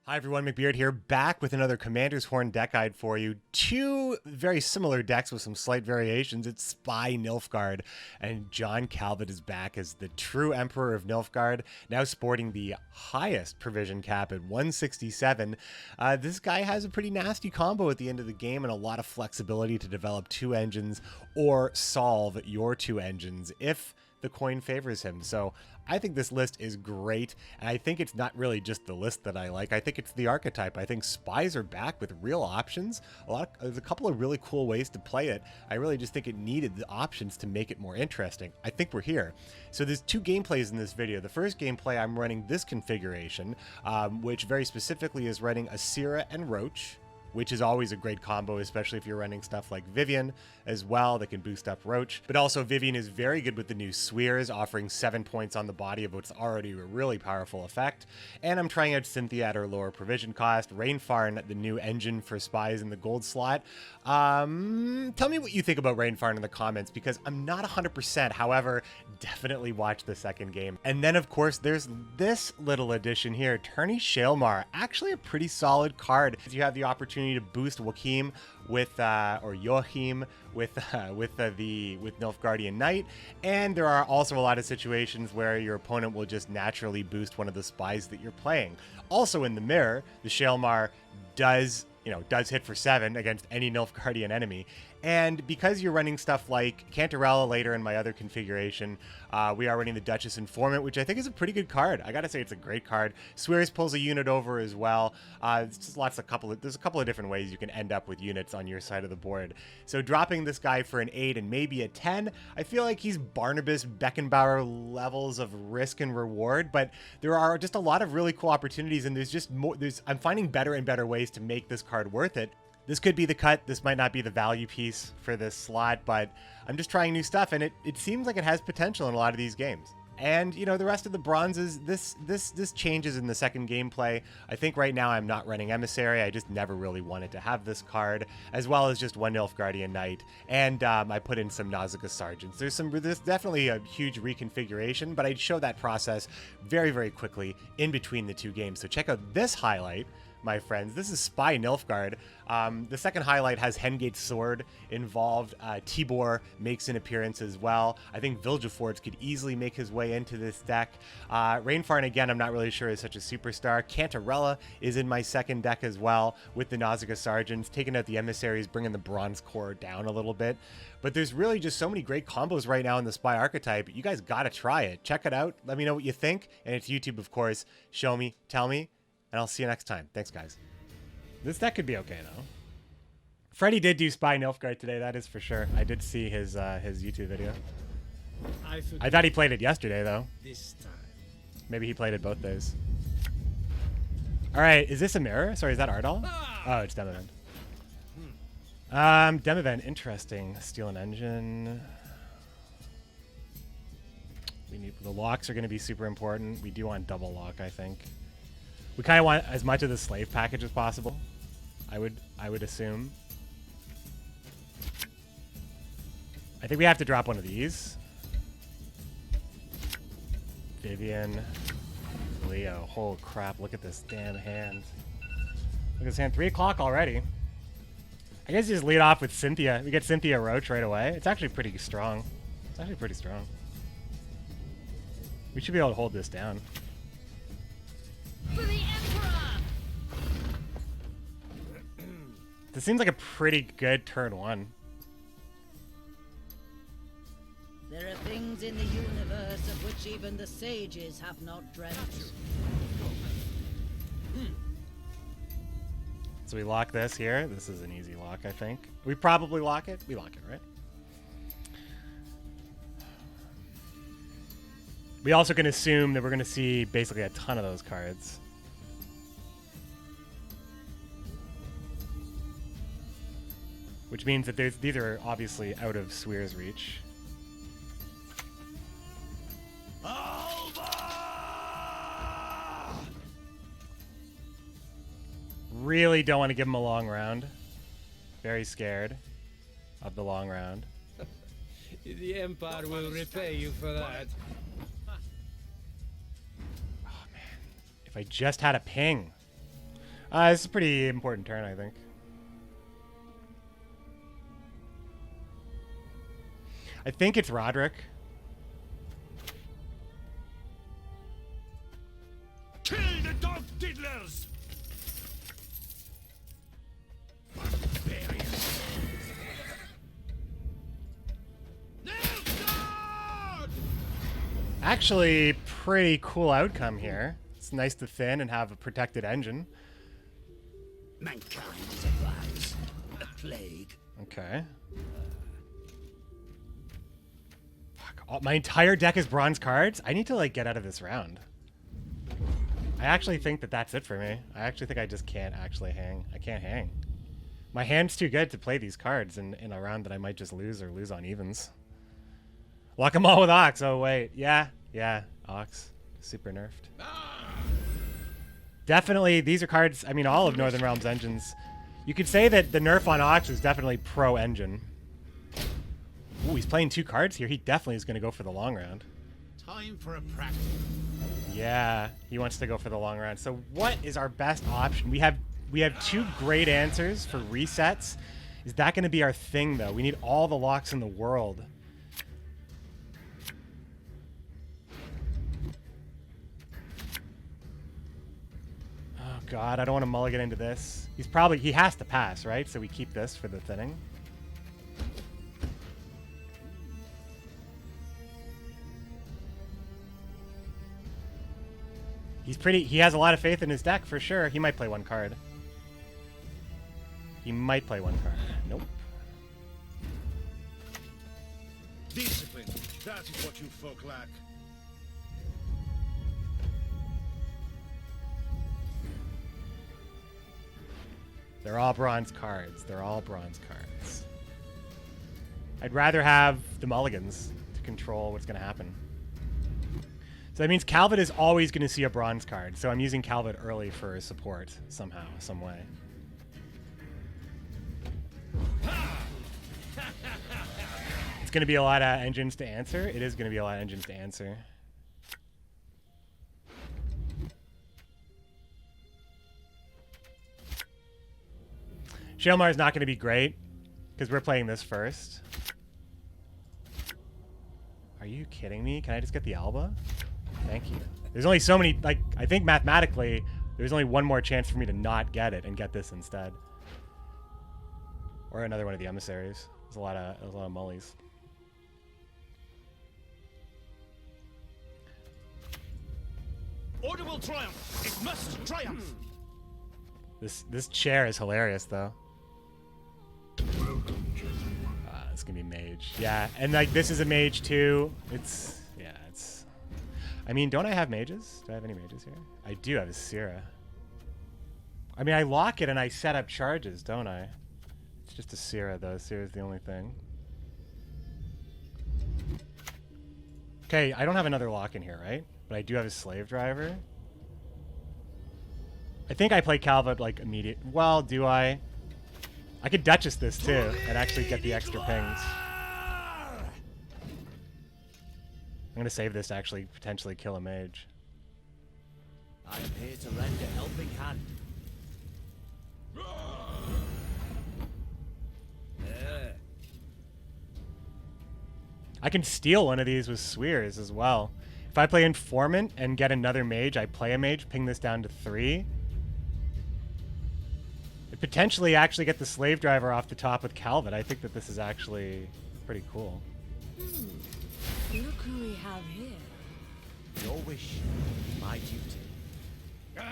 Hi everyone, McBeard here, back with another Commandos Horn deck guide for you. Two very similar decks with some slight variations. It's Spy Nilfgaard, and John Calveit is back as the true Emperor of Nilfgaard, now sporting the highest provision cap at 167. This guy has a pretty nasty combo at the end of the game and a lot of flexibility to develop two engines or solve your two engines if the coin favors him. So I think this list is great, and I think it's not really just the list that I like. I think it's the archetype. I think spies are back with real options. There's a couple of really cool ways to play it. I really just think it needed the options to make it more interesting. I think we're here. So there's two gameplays in this video. The first gameplay, I'm running this configuration, which very specifically is running Asira and Roach, which is always a great combo, especially if you're running stuff like Vivian as well that can boost up Roach. But also Vivian is very good with the new SPIES, offering 7 points on the body of what's already a really powerful effect. And I'm trying out Cynthia at her lower provision cost, Rainfarn, the new engine for spies in the gold slot. Tell me what you think about Rainfarn in the comments, because I'm not 100%. However, definitely watch the second game. And then of course there's this little addition here, Attorney Shaelmar, actually a pretty solid card. You have the opportunity to boost Joachim with Nilfgaardian Knight, and there are also a lot of situations where your opponent will just naturally boost one of the spies that you're playing. Also in the mirror, the Shaelmar does hit for 7 against any Nilfgaardian enemy. And because you're running stuff like Cantarella later in my other configuration, we are running the Duchess Informant, which I think is a pretty good card. I gotta say, it's a great card. SPIES pulls a unit over as well. It's just there's a couple of different ways you can end up with units on your side of the board. So dropping this guy for an 8 and maybe a 10, I feel like he's Barnabas Beckenbauer levels of risk and reward, but there are just a lot of really cool opportunities, and there's just more. I'm finding better and better ways to make this card worth it. This could be the cut. This might not be the value piece for this slot, but I'm just trying new stuff, and it seems like it has potential in a lot of these games. And, the rest of the bronzes, this changes in the second gameplay. I think right now I'm not running Emissary. I just never really wanted to have this card, as well as just one Nilfgaardian Knight. And I put in some Nausicaa Sergeants. There's definitely a huge reconfiguration, but I'd show that process very, very quickly in between the two games. So check out this highlight, my friends. This is Spy Nilfgaard. The second highlight has Hengate's sword involved. Tibor makes an appearance as well. I think Vilgefortz could easily make his way into this deck. Rainfarn, again, I'm not really sure is such a superstar. Cantarella is in my second deck as well, with the Nausicaa Sergeants, taking out the emissaries, bringing the Bronze Core down a little bit. But there's really just so many great combos right now in the Spy archetype. You guys gotta try it. Check it out. Let me know what you think. And it's YouTube, of course. Show me, tell me. And I'll see you next time. Thanks, guys. This deck could be okay, though. Freddy did do Spy Nilfgaard today, that is for sure. I did see his YouTube video. I thought he played it yesterday, though. This time. Maybe he played it both days. All right, is this a mirror? Sorry, is that Ardal? Oh, it's Demavend. Demavend, interesting. Steal an engine. The locks are going to be super important. We do want double lock, I think. We kind of want as much of the slave package as possible. I would assume. I think we have to drop one of these. Vivian, Leo. Holy crap! Look at this damn hand. Look at this hand. 3 o'clock already. I guess you just lead off with Cynthia. We get Cynthia Roach right away. It's actually pretty strong. It's actually pretty strong. We should be able to hold this down. For the Emperor! This seems like a pretty good turn 1. There are things in the universe of which even the sages have not dreamt. So we lock this here. This is an easy lock, I think. We probably lock it. We lock it, right? We also can assume that we're going to see basically a ton of those cards. Which means that these are obviously out of SPIES' reach. Really don't want to give him a long round. Very scared of the long round. The Empire will repay you for that. Oh, man. If I just had a ping. This is a pretty important turn, I think. I think it's Roderick. Kill the dog diddlers! Actually, pretty cool outcome here. It's nice to thin and have a protected engine. Mankind is a virus, a plague. Okay. Fuck. Oh, my entire deck is bronze cards? I need to, like, get out of this round. I actually think that that's it for me. I actually think I just can't actually hang. I can't hang. My hand's too good to play these cards in a round that I might just lose or lose on evens. Lock them all with Ox. Oh, wait. Yeah. Ox. Super nerfed. Definitely, these are cards, I mean, all of Northern Realms engines. You could say that the nerf on Ox is definitely pro-engine. Ooh, he's playing 2 cards here. He definitely is going to go for the long round. Time for a practice. Yeah, he wants to go for the long round. So what is our best option? We have 2 great answers for resets. Is that going to be our thing, though? We need all the locks in the world. Oh, God, I don't want to mulligan into this. He has to pass, right? So we keep this for the thinning. He has a lot of faith in his deck, for sure. He might play 1 card. Nope. Discipline, that is what you folk lack. They're all bronze cards. I'd rather have the mulligans to control what's going to happen. So that means Calveit is always going to see a bronze card. So I'm using Calveit early for support somehow, some way. It's going to be a lot of engines to answer. It is going to be a lot of engines to answer. Shaelmar is not going to be great because we're playing this first. Are you kidding me? Can I just get the Alba? Thank you. There's only so many, like, I think mathematically, there's only one more chance for me to not get it and get this instead. Or another one of the emissaries. There's a lot of mullies. Order will triumph. It must triumph. This chair is hilarious, though. It's gonna be mage. Yeah, and like this is a mage too. It's. I mean, don't I have mages? Do I have any mages here? I do have a Syrah. I mean, I lock it and I set up charges, don't I? It's just a Syrah, though. Syrah's the only thing. Okay, I don't have another lock in here, right? But I do have a slave driver. I think I play Calveit like immediate. Well, do I? I could Duchess this too and actually get the extra pings. I'm going to save this to actually potentially kill a mage. I am here to lend a helping hand. I can steal one of these with Swears as well. If I play Informant and get another mage, I play a mage, ping this down to 3. And potentially actually get the slave driver off the top with Calveit. I think that this is actually pretty cool. Look who we have here. Your wish, my duty.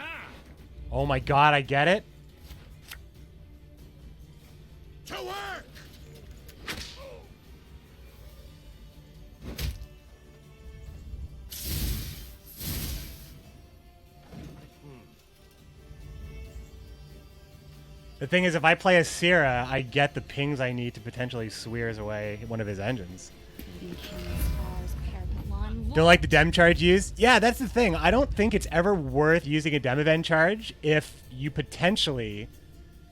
Oh my god, I get it. To work! The thing is, if I play a Syrah, I get the pings I need to potentially Swears away one of his engines. Don't like the dem charge used? Yeah, that's the thing. I don't think it's ever worth using a dem event charge if you potentially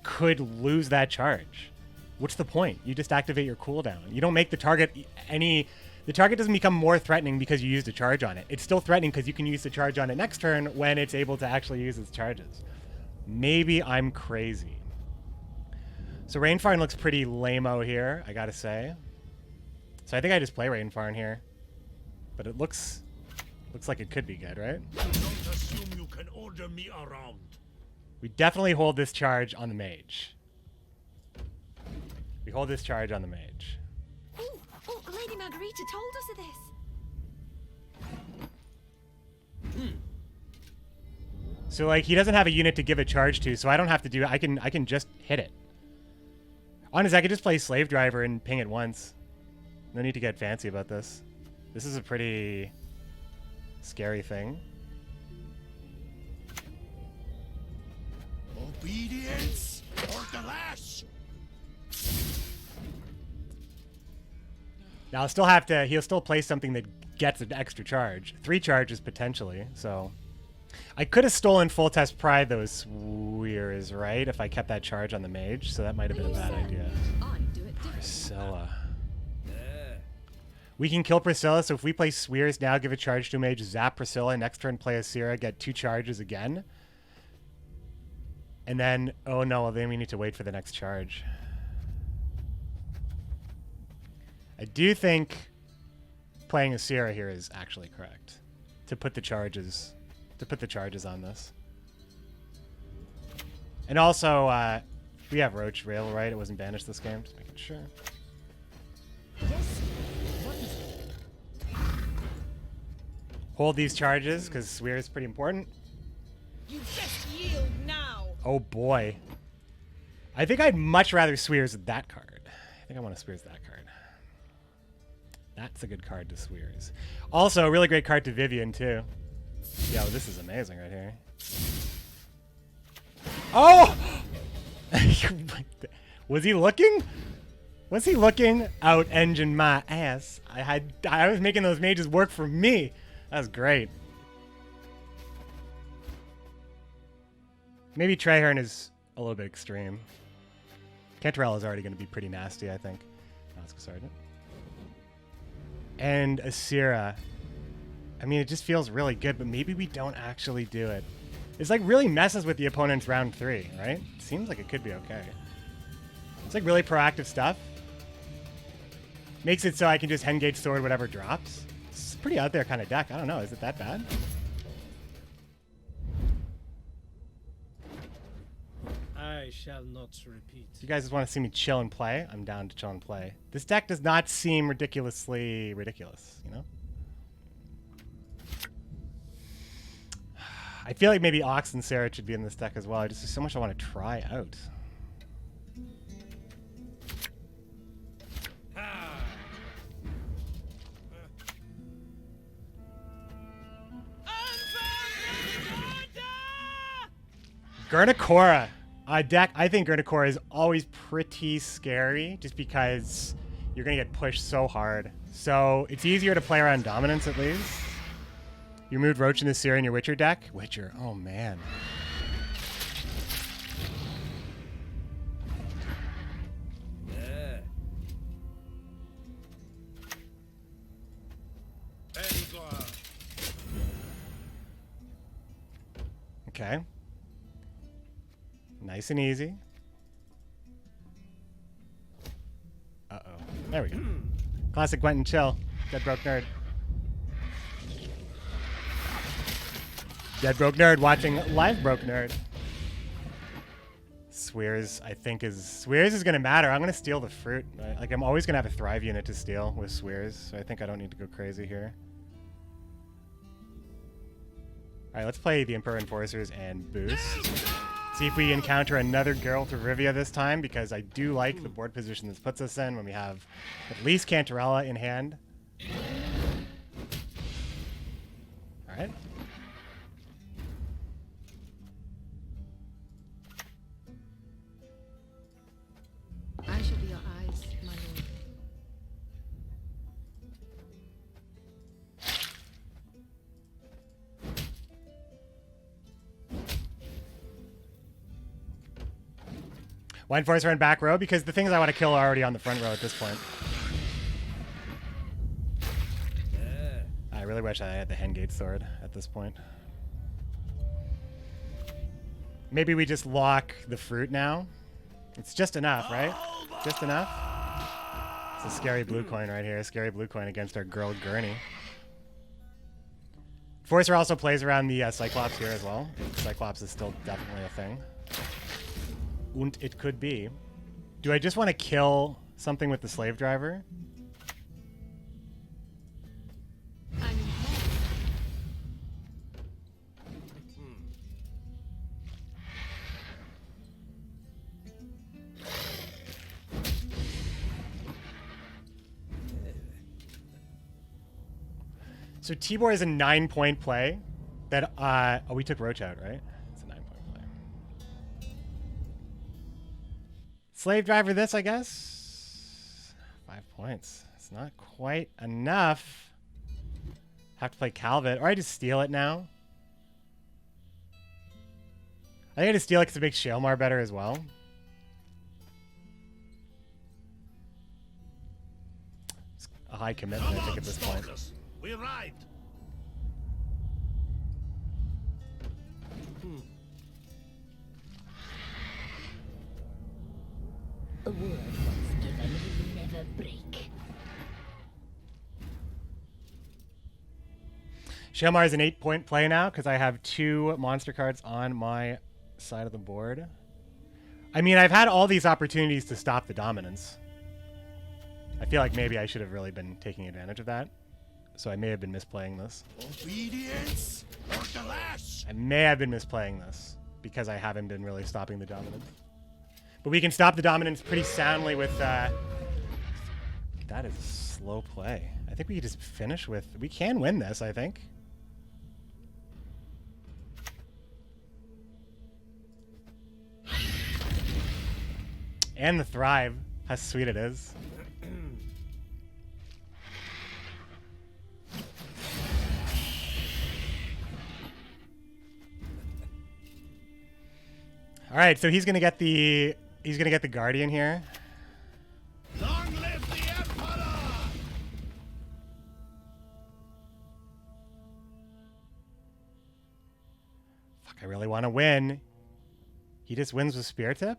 could lose that charge. What's the point? You just activate your cooldown. You don't make the target any... The target doesn't become more threatening because you used a charge on it. It's still threatening because you can use the charge on it next turn when it's able to actually use its charges. Maybe I'm crazy. So Rainfarn looks pretty lame-o here, I gotta say. So I think I just play Rainfarn here. But it looks like it could be good, right? Don't assume you can order me around. We definitely hold this charge on the mage. We hold this charge on the mage. Oh, Lady Margarita told us of this. So like he doesn't have a unit to give a charge to, so I don't have to do it. I can just hit it. Honestly, I could just play Slave Driver and ping it once. No need to get fancy about this. This is a pretty scary thing. Obedience or the lash. Now he'll still play something that gets an extra charge. 3 charges potentially, so. I could have stolen Full Test Pride those Swears, right? If I kept that charge on the mage, so that might have been a bad idea. I'd do it differently. Priscilla. We can kill Priscilla, so if we play Swears now, give a charge to a mage, zap Priscilla, next turn play Asira, get 2 charges again. And then, oh no, well, then we need to wait for the next charge. I do think playing Asira here is actually correct. To put the charges on this. And also, we have Roach Rail, right? It wasn't banished this game, just making sure. Yes. What is it? Hold these charges, because Swear is pretty important. You best yield now. Oh boy. I think I'd much rather Swears with that card. I think I want to Swears that card. That's a good card to Swears. Also, a really great card to Vivian, too. Yo, this is amazing right here. Oh! Was he looking? Was he looking? Out engine my ass. I was making those mages work for me. That was great. Maybe Traherne is a little bit extreme. Cantarell is already going to be pretty nasty, I think. No, let's go Sergeant. And Asira. I mean, it just feels really good, but maybe we don't actually do it. It's like really messes with the opponent's round 3, right? Seems like it could be okay. It's like really proactive stuff. Makes it so I can just Hengage Sword whatever drops. It's a pretty out there kind of deck. I don't know. Is it that bad? I shall not repeat. If you guys just want to see me chill and play, I'm down to chill and play. This deck does not seem ridiculously ridiculous, you know? I feel like maybe Ox and Sarah should be in this deck as well. There's so much I want to try out. Gurnacora. Deck, I think Gurnacora is always pretty scary just because you're going to get pushed so hard. So it's easier to play around dominance at least. You moved Roach and Asira in your Witcher deck? Witcher, oh man. Okay. Nice and easy. Uh-oh. There we go. Classic Gwent and chill. Dead Broke Nerd. Dead Broke Nerd watching Live Broke Nerd. Swears, I think Swears is going to matter. I'm going to steal the fruit. Like, I'm always going to have a Thrive unit to steal with Swears, so I think I don't need to go crazy here. Alright, let's play the Emperor Enforcers and boost. See if we encounter another Geralt of Rivia this time, because I do like the board position this puts us in when we have at least Cantarella in hand. Alright. I shall be your eyes, my lord. Why Enforcer on back row? Because the things I want to kill are already on the front row at this point. I really wish I had the Hengate Sword at this point. Maybe we just lock the fruit now. It's just enough, right? Just enough. It's a scary blue coin right here. A scary blue coin against our girl Gurney. Forcer also plays around the Cyclops here as well. Cyclops is still definitely a thing. Und it could be. Do I just want to kill something with the slave driver? I'm in So Tibor is a 9-point play. That oh, we took Roach out, right? It's a 9-point play. Slave driver this, I guess. 5 points. It's not quite enough. Have to play Calveit, or I just steal it now. I think I just steal it because it makes Shaelmar better as well. It's a high commitment, I think, at this point. We arrived. A word once given will never break. Shaelmar is an 8-point play now because I have 2 monster cards on my side of the board. I mean, I've had all these opportunities to stop the dominance. I feel like maybe I should have really been taking advantage of that. So I may have been misplaying this. Obedience or the lash. I may have been misplaying this because I haven't been really stopping the dominance. But we can stop the dominance pretty soundly with... that is a slow play. I think we can just finish with... We can win this, I think. And the Thrive. How sweet it is. All right, so he's gonna get the Guardian here. Long live the Emperor! Fuck, I really want to win. He just wins with Spear Tip.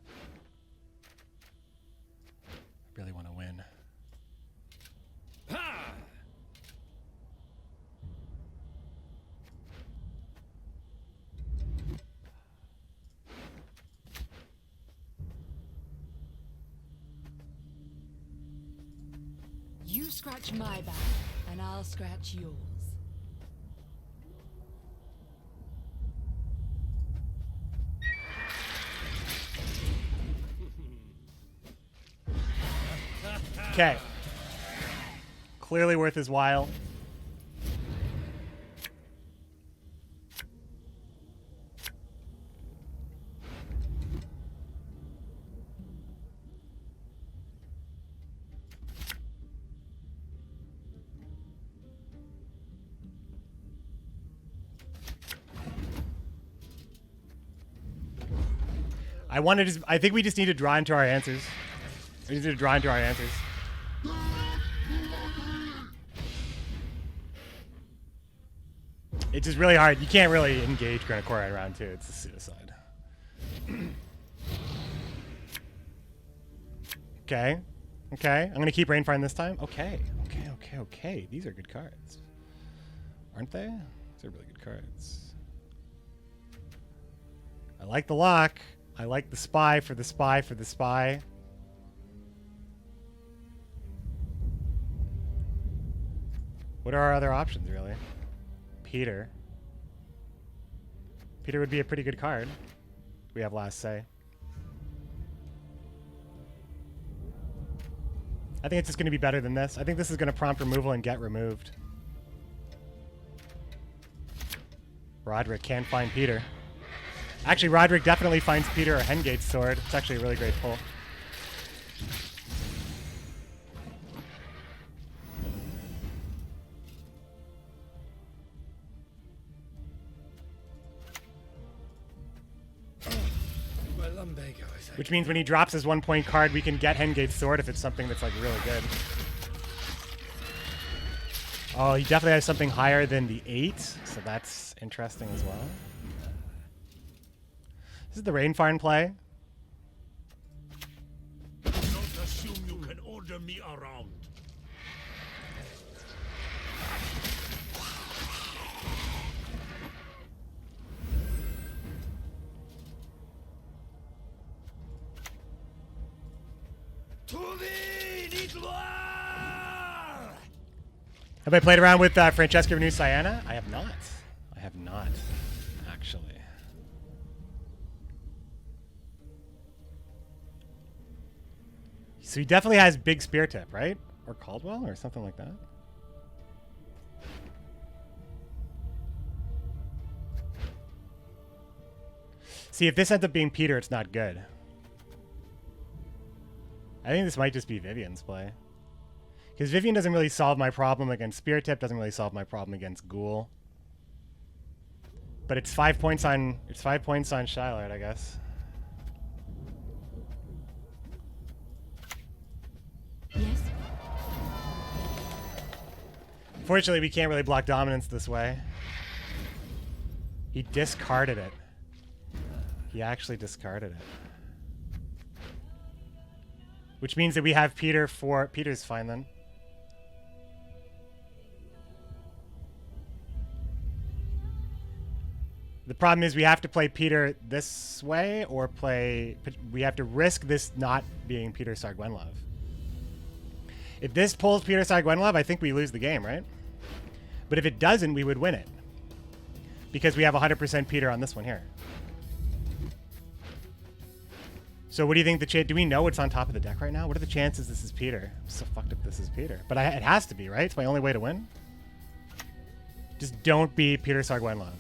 I really want to win. Ha! You scratch my back, and I'll scratch yours. Okay. Clearly worth his while. I think we just need to draw into our answers. We need to draw into our answers. It's just really hard. You can't really engage Grenacor at round 2. It's a suicide. Okay. Okay. I'm going to keep Rainfire this time. Okay. Okay, okay, okay. These are good cards. Aren't they? These are really good cards. I like the lock. I like the spy for the spy for the spy. What are our other options, really? Peter. Peter would be a pretty good card. We have last say. I think it's just going to be better than this. I think this is going to prompt removal and get removed. Roderick can't find Peter. Actually, Roderick definitely finds Peter a Hengate's sword. It's actually a really great pull. Which means when he drops his 1-point card, we can get Hengate's sword if it's something that's like really good. Oh, he definitely has something higher than the 8, so that's interesting as well. This is the Rainfarn play. Don't assume you can order me around. To thee, Nidloir! Have I played around with Francesca Renew Sienna? I have not. I have not, actually. So he definitely has big spear tip, right? Or Caldwell or something like that. See, if this ends up being Peter, it's not good. I think this might just be Vivian's play. Because Vivian doesn't really solve my problem against spear tip, doesn't really solve my problem against Ghoul. But it's 5 points on Shaelmar, I guess. Yes? Fortunately, we can't really block dominance this way. He discarded it. He actually discarded it. Which means that we have Peter for... Peter's fine then. The problem is we have to play Peter this way or play... We have to risk this not being Peter Sargwenlov. If this pulls Peter Sargwenlov, I think we lose the game, right? But if it doesn't, we would win it. Because we have 100% Peter on this one here. So what do you think do we know what's on top of the deck right now? What are the chances this is Peter? I'm so fucked if this is Peter. But it has to be, right? It's my only way to win. Just don't be Peter Sargwenlov.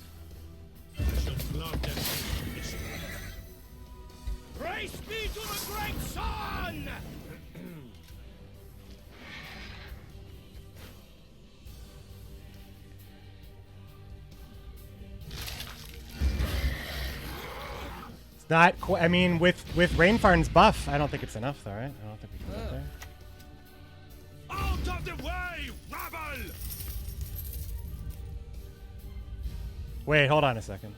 Praise be to the great sun! Not I mean, with Rainfarn's buff, I don't think it's enough, though, right? I don't think we can get there. Out of the way, rabble! Wait, hold on a second.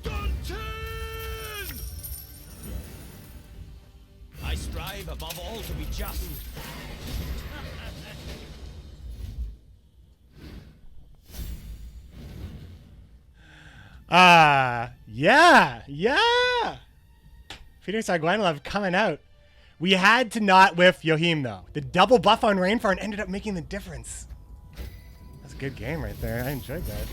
Dungeon! I strive above all to be just. Yeah. Peter Sargwenlov coming out. We had to not whiff Yohim, though. The double buff on Rainfarn ended up making the difference. That's a good game right there. I enjoyed that.